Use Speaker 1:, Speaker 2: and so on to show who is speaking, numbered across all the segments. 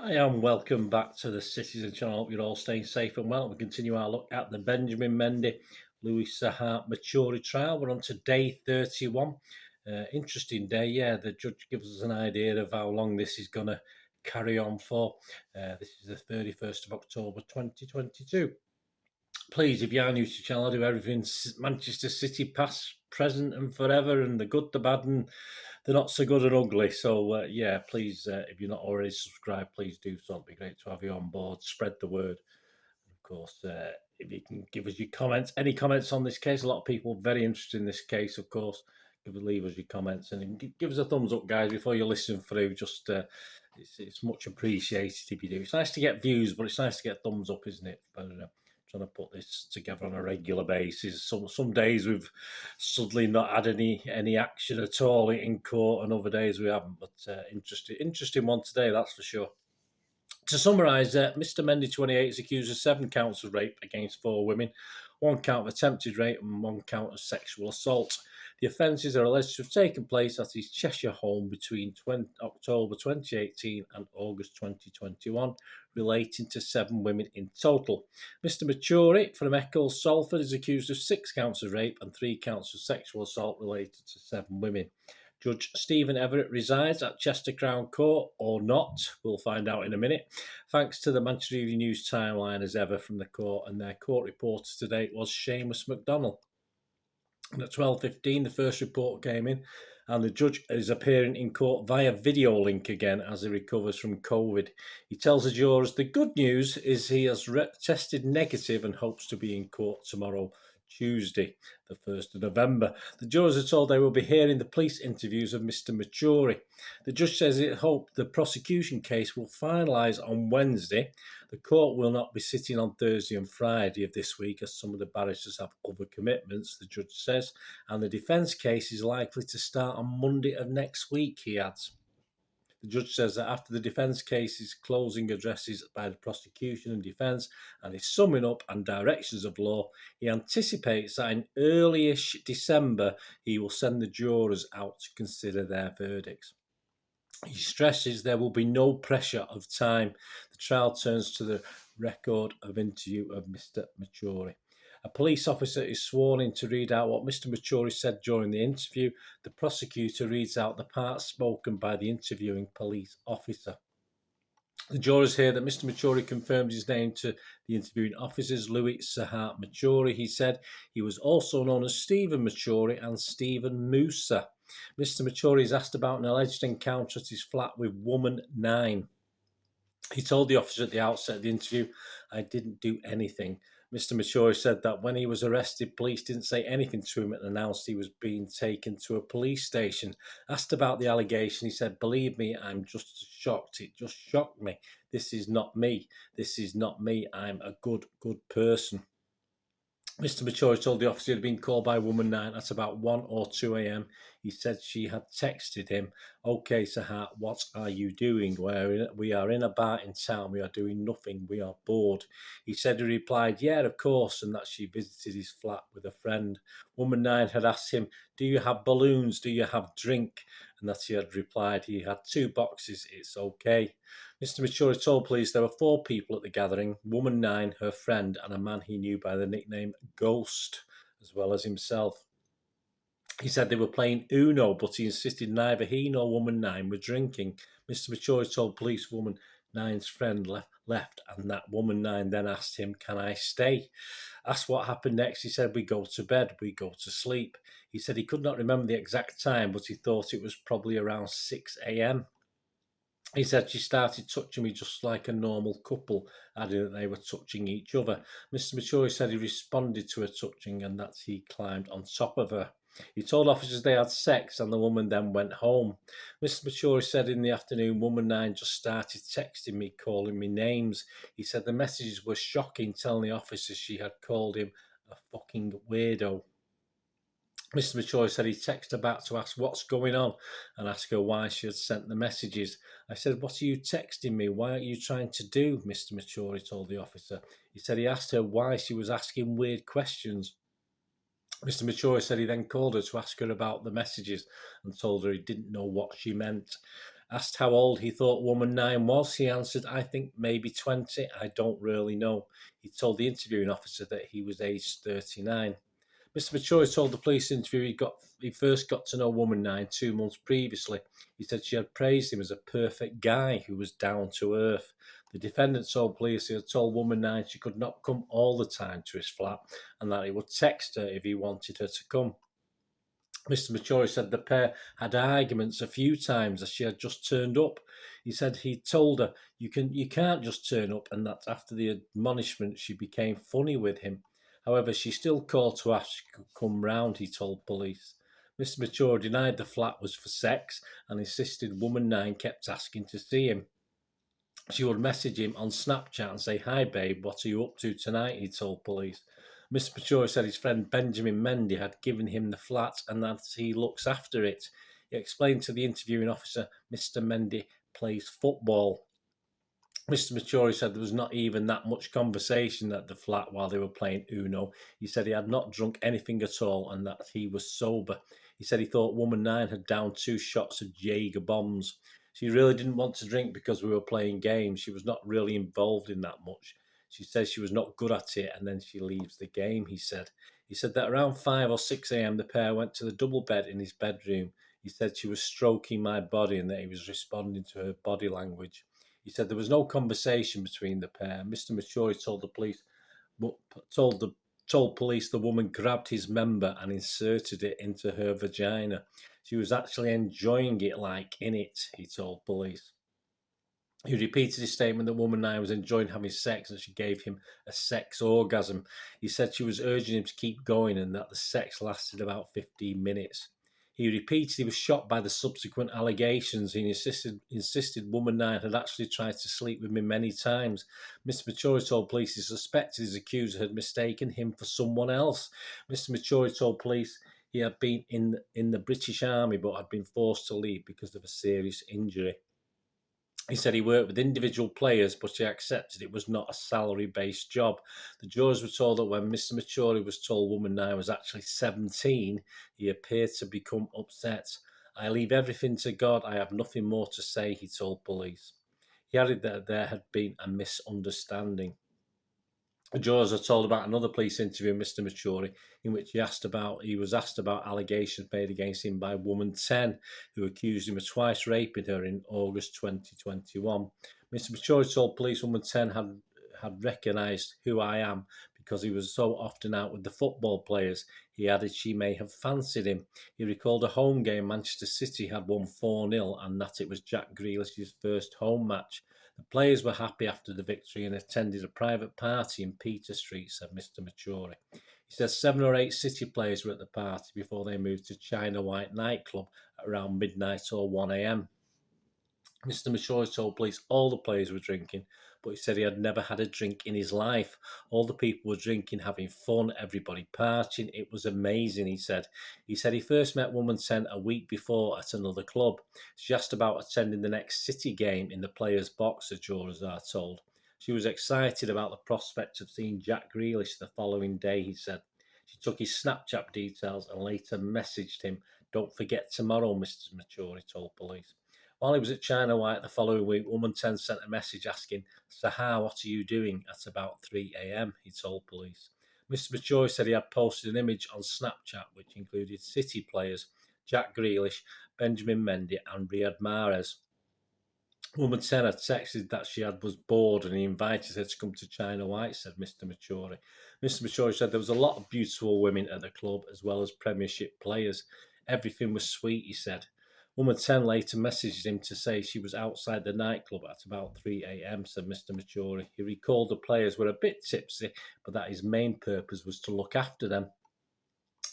Speaker 1: Hi, and welcome back to the Citizen channel. I hope you're all staying safe and well. We continue our look at the Benjamin Mendy, Louis Saha Matturie trial. We're on to day 31. Interesting day, yeah. The judge gives us an idea of how long this is going to carry on for. This is the 31st of October 2022. Please, if you are new to the channel, I do everything Manchester City, past, present, and forever, and the good, the bad, and the not so good and ugly. So, yeah, please, if you're not already subscribed, please do so. It'd be great to have you on board. Spread the word. Of course, if you can give us your comments, any comments on this case. A lot of people very interested in this case, of course. Leave us your comments and give us a thumbs up, guys, before you listen through. Just it's much appreciated if you do. It's nice to get views, but it's nice to get thumbs up, isn't it? But trying to put this together on a regular basis. Some days we've suddenly not had any action at all in court, and other days we haven't. But interesting one today, that's for sure. To summarise, Mr. Mendy, 28, is accused of 7 counts of rape against 4 women, 1 count of attempted rape and 1 count of sexual assault. The offences are alleged to have taken place at his Cheshire home between October 2018 and August 2021, relating to 7 women in total. Mr. Matturie from Eccles, Salford, is accused of 6 counts of rape and 3 counts of sexual assault related to 7 women. Judge Stephen Everett resides at Chester Crown Court, or not. We'll find out in a minute. Thanks to the Matturie News timeline as ever from the court, and their court reporter today was Seamus McDonnell. And at 12:15, the first report came in, and the judge is appearing in court via video link again as he recovers from COVID. He tells the jurors the good news is he has tested negative and hopes to be in court tomorrow, Tuesday, the 1st of November. The jurors are told they will be hearing the police interviews of Mr. Matturie. The judge says he hopes the prosecution case will finalise on Wednesday. The court will not be sitting on Thursday and Friday of this week, as some of the barristers have other commitments, the judge says, and the defence case is likely to start on Monday of next week, he adds. The judge says that after the defence case's closing addresses by the prosecution and defence and his summing up and directions of law, he anticipates that in early-ish December he will send the jurors out to consider their verdicts. He stresses there will be no pressure of time. The trial turns to the record of interview of Mr. Matturie. A police officer is sworn in to read out what Mr. Matturie said during the interview. The prosecutor reads out the parts spoken by the interviewing police officer. The jurors hear that Mr. Matturie confirmed his name to the interviewing officers, Louis Saha Matturie. He said he was also known as Stephen Matturie and Stephen Musa. Mr. Matturie is asked about an alleged encounter at his flat with woman 9. He told the officer at the outset of the interview, "I didn't do anything." Mr. Matturie said that when he was arrested, police didn't say anything to him and announced he was being taken to a police station. Asked about the allegation, he said, "Believe me, I'm just shocked. It just shocked me. This is not me. This is not me. I'm a good person." Mr. Matturie told the officer he had been called by woman 9 at about 1 or 2 a.m. He said she had texted him, "Okay, Sahat, what are you doing? We are in a bar in town. We are doing nothing. We are bored." He said he replied, "Yeah, of course," and that she visited his flat with a friend. Woman 9 had asked him, "Do you have balloons? Do you have drink?" And that he had replied, "He had 2 boxes. It's okay." Mr. Matturie told police there were 4 people at the gathering, woman 9, her friend, and a man he knew by the nickname Ghost, as well as himself. He said they were playing Uno, but he insisted neither he nor woman 9 were drinking. Mr. Matturie told police woman 9's friend left, and that woman 9 then asked him, "Can I stay?" Asked what happened next, he said, "We go to bed, we go to sleep." He said he could not remember the exact time, but he thought it was probably around 6 a.m. He said she started touching me just like a normal couple, adding that they were touching each other. Mr. Matturie said he responded to her touching and that he climbed on top of her. He told officers they had sex and the woman then went home. Mr. Matturie said in the afternoon, woman 9 just started texting me, calling me names. He said the messages were shocking, telling the officers she had called him a fucking weirdo. Mr. Matturie said he texted her back to ask what's going on and ask her why she had sent the messages. I said, "What are you texting me? Why aren't you trying to do?" Mr. Matturie told the officer. He said he asked her why she was asking weird questions. Mr. Matturie said he then called her to ask her about the messages and told her he didn't know what she meant. Asked how old he thought woman 9 was, he answered, "I think maybe 20. I don't really know." He told the interviewing officer that he was aged 39. Mr. Matturie told the police interview he first got to know woman 9 2 months previously. He said she had praised him as a perfect guy who was down to earth. The defendant told police he had told woman 9 she could not come all the time to his flat and that he would text her if he wanted her to come. Mr. Matturie said the pair had arguments a few times as she had just turned up. He said he told her, you can't just turn up," and that after the admonishment she became funny with him. However, she still called to ask she could come round, he told police. Mr. Matturie denied the flat was for sex and insisted woman 9 kept asking to see him. She would message him on Snapchat and say, "Hi babe, what are you up to tonight?" he told police. Mr. Matturie said his friend Benjamin Mendy had given him the flat and that he looks after it. He explained to the interviewing officer, "Mr. Mendy plays football." Mr. Matturie said there was not even that much conversation at the flat while they were playing Uno. He said he had not drunk anything at all and that he was sober. He said he thought woman 9 had downed 2 shots of Jaeger bombs. She really didn't want to drink because we were playing games. She was not really involved in that much. She says she was not good at it and then she leaves the game, he said. He said that around 5 or 6 a.m. the pair went to the double bed in his bedroom. He said she was stroking my body and that he was responding to her body language. He said there was no conversation between the pair. Mr. Matturie told the police, told police the woman grabbed his member and inserted it into her vagina. She was actually enjoying it like in it, he told police. He repeated his statement that woman 9 was enjoying having sex and she gave him a sex orgasm. He said she was urging him to keep going and that the sex lasted about 15 minutes. He repeated he was shocked by the subsequent allegations. He insisted woman 9 had actually tried to sleep with him many times. Mr. Matturie told police he suspected his accuser had mistaken him for someone else. Mr. Matturie told police he had been in the British Army but had been forced to leave because of a serious injury. He said he worked with individual players, but he accepted it was not a salary-based job. The jurors were told that when Mr. Matturie was told woman 9 was actually 17, he appeared to become upset. "I leave everything to God. I have nothing more to say," he told police. He added that there had been a misunderstanding. The jurors are told about another police interview with Mr. Matturie, in which he was asked about allegations made against him by woman 10, who accused him of twice raping her in August 2021. Mr. Matturie told police woman 10 had recognised who I am because he was so often out with the football players. He added she may have fancied him. He recalled a home game Manchester City had won 4-0 and that it was Jack Grealish's first home match. The players were happy after the victory and attended a private party in Peter Street, said Mr. Matturie. He says 7 or 8 City players were at the party before they moved to China White nightclub at around midnight or 1 a.m. Mr. Matturie told police all the players were drinking, but he said he had never had a drink in his life. All the people were drinking, having fun, everybody partying. It was amazing, he said. He said he first met woman 10 a week before at another club. She asked about attending the next City game in the players' box, the jurors are told. She was excited about the prospect of seeing Jack Grealish the following day, he said. She took his Snapchat details and later messaged him. "Don't forget tomorrow," Mr. Matturie told police. While he was at China White the following week, woman 10 sent a message asking, "Sahar, what are you doing?" at about 3 a.m, he told police. Mr. Matturie said he had posted an image on Snapchat which included City players, Jack Grealish, Benjamin Mendy and Riyad Mahrez. Woman 10 had texted that she was bored and he invited her to come to China White, said Mr. Matturie. Mr. Matturie said there was a lot of beautiful women at the club as well as Premiership players. Everything was sweet, he said. Woman 10 later messaged him to say she was outside the nightclub at about 3 a.m, said Mr. Matturie. He recalled the players were a bit tipsy, but that his main purpose was to look after them.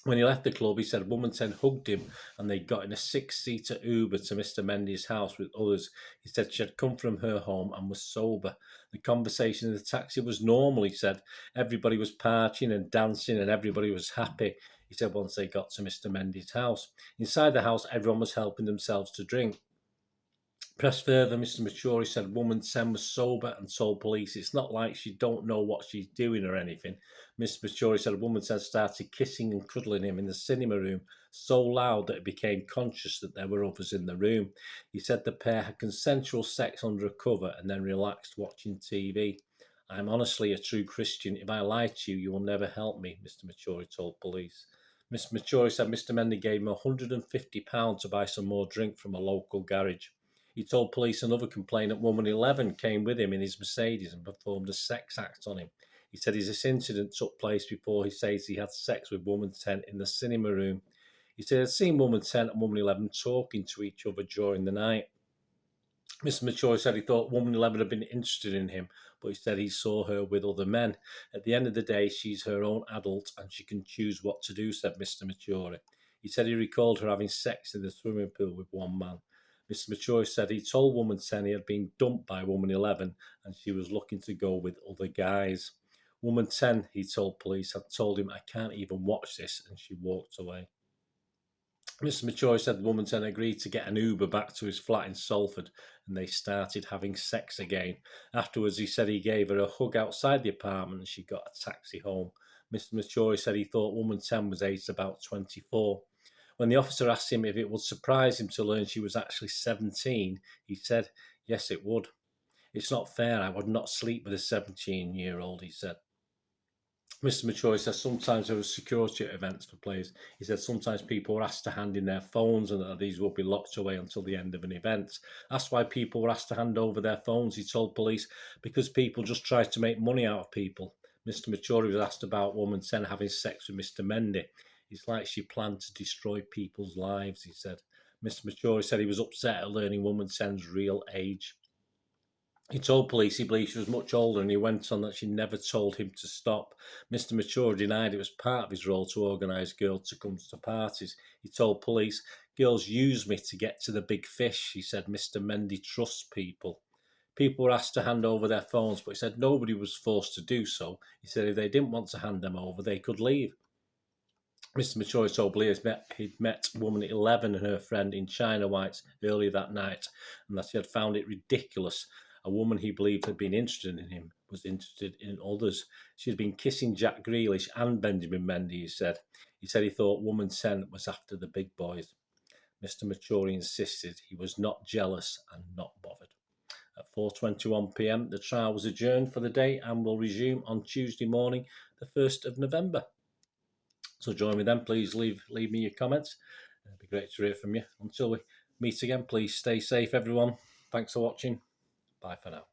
Speaker 1: When he left the club, he said woman 10 hugged him and they got in a 6-seater Uber to Mr. Mendy's house with others. He said she had come from her home and was sober. The conversation in the taxi was normal, he said. Everybody was partying and dancing and everybody was happy, he said once they got to Mr. Mendy's house. Inside the house, everyone was helping themselves to drink. Pressed further, Mr. Matturie said woman 10 was sober and told police it's not like she don't know what she's doing or anything. Mr. Matturie said woman 10 started kissing and cuddling him in the cinema room so loud that he became conscious that there were others in the room. He said the pair had consensual sex under a cover and then relaxed watching TV. I'm honestly a true Christian. If I lie to you, you will never help me, Mr. Matturie told police. Mr. Matturie said Mr. Mendy gave him £150 to buy some more drink from a local garage. He told police another complainant, woman 11, came with him in his Mercedes and performed a sex act on him. He said this incident took place before he says he had sex with woman 10 in the cinema room. He said he'd seen woman 10 and woman 11 talking to each other during the night. Mr. Matturie said he thought woman 11 had been interested in him, but he said he saw her with other men. At the end of the day, she's her own adult and she can choose what to do, said Mr. Matturie. He said he recalled her having sex in the swimming pool with one man. Mr. Matturie said he told woman 10 he had been dumped by woman 11 and she was looking to go with other guys. Woman 10, he told police, had told him, I can't even watch this, and she walked away. Mr. Matturie said the woman 10 agreed to get an Uber back to his flat in Salford and they started having sex again. Afterwards, he said he gave her a hug outside the apartment and she got a taxi home. Mr. Matturie said he thought woman 10 was aged about 24. When the officer asked him if it would surprise him to learn she was actually 17, he said, yes, it would. It's not fair. I would not sleep with a 17-year-old, he said. Mr. Matturie says sometimes there were security events for players. He said sometimes people were asked to hand in their phones and that these would be locked away until the end of an event. Asked why people were asked to hand over their phones, he told police, because people just tried to make money out of people. Mr. Matturie was asked about woman 10 having sex with Mr. Mendy. It's like she planned to destroy people's lives, he said. Mr. Matturie said he was upset at learning woman 10's real age. He told police he believed she was much older and he went on that she never told him to stop. Mr. Matturie denied it was part of his role to organise girls to come to parties. He told police, girls use me to get to the big fish. He said Mr. Mendy trusts people. People were asked to hand over their phones, but he said nobody was forced to do so. He said if they didn't want to hand them over, they could leave. Mr. Matturie told police he'd met woman 11 and her friend in China Whites earlier that night and that he had found it ridiculous. A woman he believed had been interested in him was interested in others. She had been kissing Jack Grealish and Benjamin Mendy, he said. He said he thought woman 10 was after the big boys. Mr. Matturie insisted he was not jealous and not bothered. At 4:21 p.m, the trial was adjourned for the day and will resume on Tuesday morning, the 1st of November. So join me then. Please leave me your comments. It'd be great to hear from you. Until we meet again, please stay safe, everyone. Thanks for watching. Bye for now.